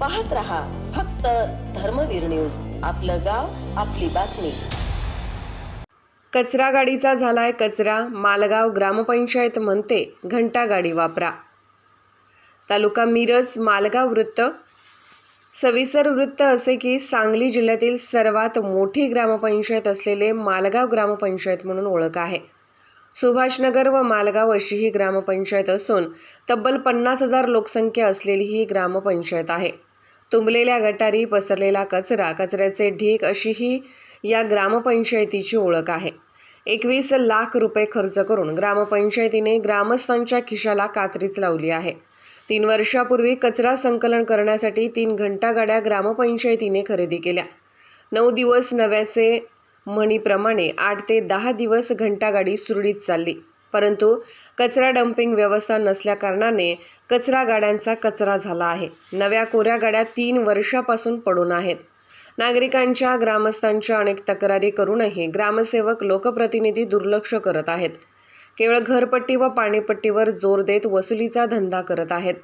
पाहत रहा फक्त धर्मवीर न्यूज. आपलं गाव, आपली बातमी. कचरा गाडीचा झालाय कचरा. मालगाव ग्रामपंचायत म्हणते घंटा गाडी वापरा. तालुका मिरज. मालगाव वृत्त. सविस्तर वृत्त असे की सांगली जिल्ह्यातील सर्वात मोठी ग्रामपंचायत असलेले मालगाव ग्रामपंचायत म्हणून ओळख आहे. सुभाषनगर व मालगाव अशी ही ग्रामपंचायत असून तब्बल 50,000 लोकसंख्या असलेली ही ग्रामपंचायत आहे. तुंबलेल्या गटारी, पसरलेला कचरा, कचऱ्याचे ढीग अशी ही या ग्रामपंचायतीची ओळख आहे. 21 लाख रुपये खर्च करून ग्रामपंचायतीने ग्रामस्थांच्या खिशाला कात्रीच लावली आहे. 3 वर्षापूर्वी कचरा संकलन करण्यासाठी 3 घंटा गाड्या ग्रामपंचायतीने खरेदी केल्या. 9 दिवस नव्याचे म्हणीप्रमाणे 8 ते 10 दिवस घंटागाडी सुरळीत चालली. परंतु कचरा डम्पिंग व्यवस्था नसल्याकारणाने कचरा गाड्यांचा कचरा झाला आहे. नव्या कोऱ्या गाड्या 3 वर्षापासून पडून आहेत. नागरिकांच्या, ग्रामस्थांच्या अनेक तक्रारी करूनही ग्रामसेवक, लोकप्रतिनिधी दुर्लक्ष करत आहेत. केवळ घरपट्टी व पाणीपट्टीवर जोर देत वसुलीचा धंदा करत आहेत.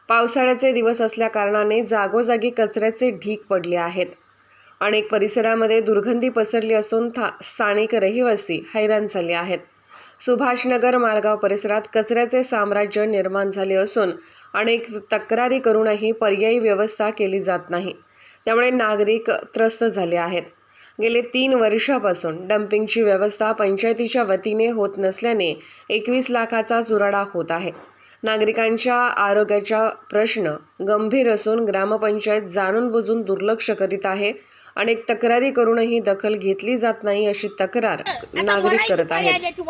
पावसाळ्याचे दिवस असल्याकारणाने जागोजागी कचऱ्याचे ढीग पडले आहेत. अनेक परिसरामध्ये दुर्गंधी पसरली असून स्थानिक रहिवासी हैराण झाले आहेत. सुभाषनगर, मालगाव परिसरात कचऱ्याचे साम्राज्य निर्माण झाले असून अनेक तक्रारी करूनही पर्यायी व्यवस्था केली जात नाही. त्यामुळे नागरिक त्रस्त झाले आहेत. गेले 3 वर्षापासून डम्पिंगची व्यवस्था पंचायतीच्या वतीने होत नसल्याने 21 लाखाचा चुराडा होत आहे. नागरिकांच्या आरोग्याचा प्रश्न गंभीर असून ग्रामपंचायत जाणून बुजून दुर्लक्ष करीत आहे. अनेक तक्रारी करूनही दखल घेतली जात नाही अशी तक्रार नागरिक करत आहेत.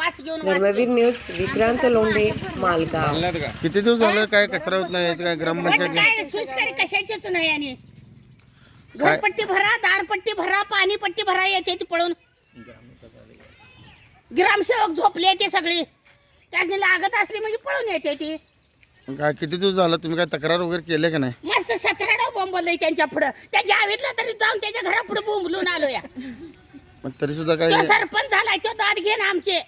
धर्मवीर न्यूज, विक्रांत लोंढे, मालगाव. किती दिवस झालं काय कचरा होत नाही? काय ग्रामपंचायत कशाचीच नाही. आणि घरपट्टी भरा, दारपट्टी भरा, पाणीपट्टी भरा येते ती पळून. ग्रामसेवक झोपले ते सगळे, त्याने लागत असली म्हणजे पळून येते ती. काय किती दिवस झालं तुम्ही काय तक्रार वगैरे केले का नाही? मस्त 17 बोंबलय त्यांच्या पुढं. त्या जावेदला तरी जाऊन त्याच्या घरापुढे बोंबलून आलो या. पण तरी सुद्धा काय तो सरपंच झालाय, तो दाद घेन आमचे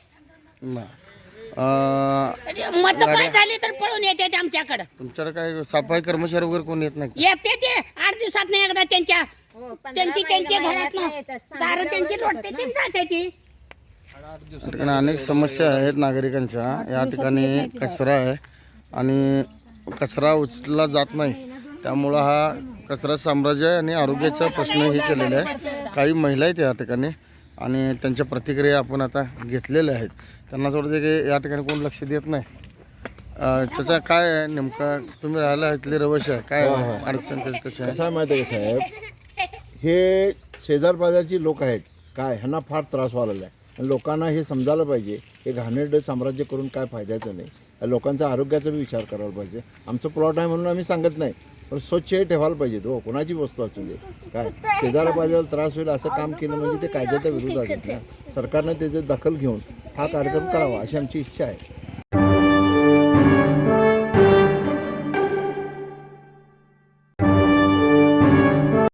मत काय झाले तर पळून येते ते आमच्याकडे. तुमच्याकडे काय सफाई कर्मचारी वगैरे कोण येत नाही? येते ते 8 दिवसात नाही एकदा त्यांच्या घरात दार त्यांची लोटते ती जाते ती. अनेक समस्या आहेत नागरिकांच्या. या ठिकाणी कचरा आहे आणि कचरा उचलला जात नाही. त्यामुळं हा कचरा साम्राज्य आहे आणि आरोग्याचा प्रश्न हे केलेला आहे. काही महिला आहेत या ठिकाणी आणि त्यांच्या प्रतिक्रिया आपण आता घेतलेल्या आहेत. त्यांना असं वाटतं की या ठिकाणी कोण लक्ष देत नाही. त्याचा काय आहे नेमका? तुम्ही राहायला इथले रहिवासी आहे, काय अडचण कशी आहे? कसं आहे माहिती आहे का साहेब, हे शेजार बाजारची लोक आहेत काय, ह्यांना फार त्रास व्हायला आहे. लोकांना हे समजायला पाहिजे हे घाणेरडं साम्राज्य करून काय फायद्याचं नाही. लोकांचा आरोग्याचा बी विचार करायला पाहिजे. आमचं प्लॉट आहे म्हणून आम्ही सांगत नाही, पण स्वच्छ हे ठेवायला पाहिजे. तो कोणाची वस्तू असू दे. काय शेजारा बाजाराला त्रास होईल असं काम केलं म्हणजे ते कायद्याच्या विरोधात आहे. सरकारनं त्याची दखल घेऊन हा कार्यक्रम करावा अशी आमची इच्छा आहे.